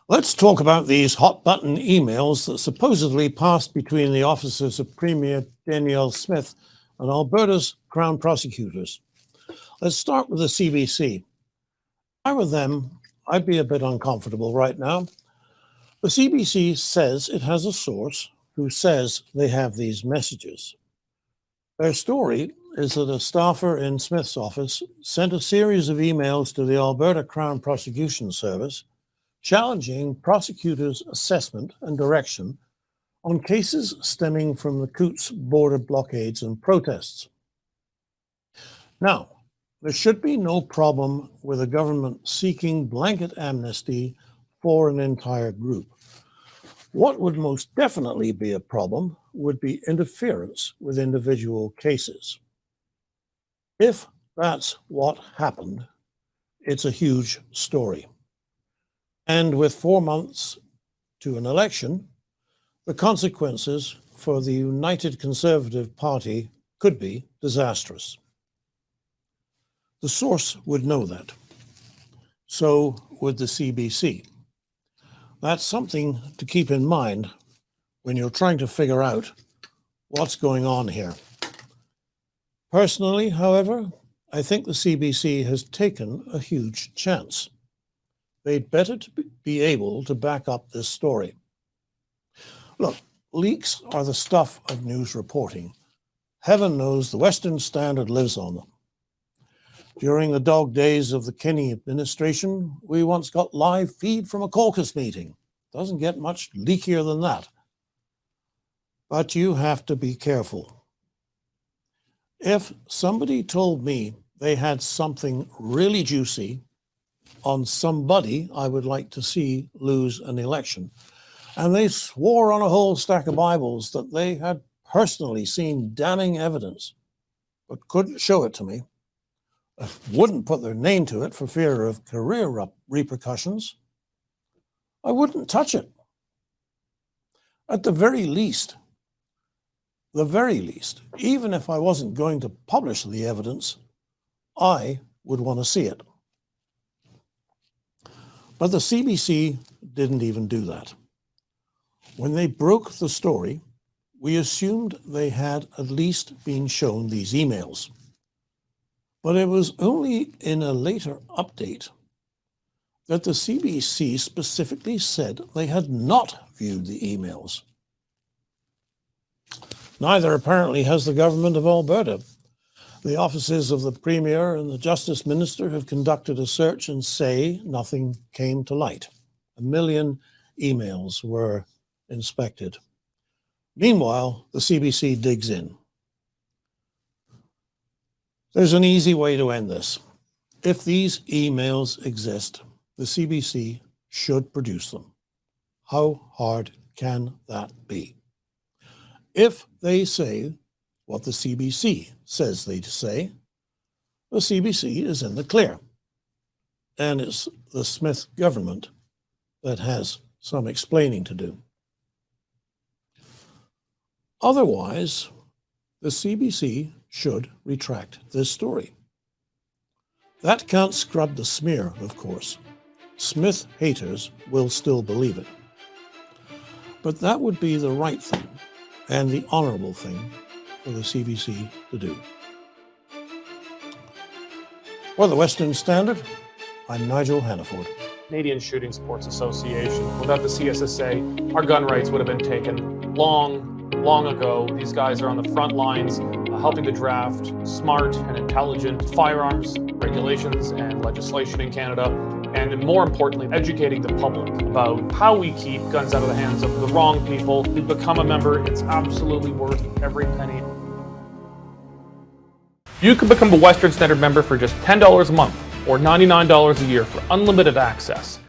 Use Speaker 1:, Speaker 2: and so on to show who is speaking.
Speaker 1: Let's talk about these hot button emails that supposedly passed between the offices of Premier Danielle Smith and Alberta's Crown prosecutors. Let's start with the CBC. If I were them, I'd be a bit uncomfortable right now. The CBC says it has a source who says they have these messages. Their story is that a staffer in Smith's office sent a series of emails to the Alberta Crown Prosecution Service challenging prosecutors' assessment and direction on cases stemming from the Coutts border blockades and protests. Now, there should be no problem with a government seeking blanket amnesty for an entire group. What would most definitely be a problem would be interference with individual cases. If that's what happened, it's a huge story. And with 4 months to an election, the consequences for the United Conservative Party could be disastrous. The source would know that. So would the CBC. That's something to keep in mind when you're trying to figure out what's going on here. Personally, however, I think the CBC has taken a huge chance. They'd better be able to back up this story. Look, leaks are the stuff of news reporting. Heaven knows the Western Standard lives on them. During the dog days of the Kenney administration, we once got live feed from a caucus meeting. Doesn't get much leakier than that. But you have to be careful. If somebody told me they had something really juicy on somebody I would like to see lose an election, and they swore on a whole stack of Bibles that they had personally seen damning evidence, but couldn't show it to me, wouldn't put their name to it for fear of career repercussions, I wouldn't touch it. At the very least, even if I wasn't going to publish the evidence, I would want to see it. But the CBC didn't even do that. When they broke the story, we assumed they had at least been shown these emails. But it was only in a later update that the CBC specifically said they had not viewed the emails. Neither apparently has the government of Alberta. The offices of the Premier and the Justice Minister have conducted a search and say nothing came to light. 1 million emails were inspected. Meanwhile, the CBC digs in. There's an easy way to end this. If these emails exist, the CBC should produce them. How hard can that be? If they say what the CBC says they say, the CBC is in the clear. And it's the Smith government that has some explaining to do. Otherwise, the CBC should retract this story. That can't scrub the smear, of course. Smith haters will still believe it. But that would be the right thing and the honorable thing for the CBC to do. For the Western Standard, I'm Nigel Hannaford.
Speaker 2: Canadian Shooting Sports Association. Without the CSSA, our gun rights would have been taken long ago. These guys are on the front lines helping to draft smart and intelligent firearms regulations and legislation in Canada, and more importantly, educating the public about how we keep guns out of the hands of the wrong people. To become a member, it's absolutely worth every penny. You can become a Western Standard member for just $10 a month or $99 a year for unlimited access.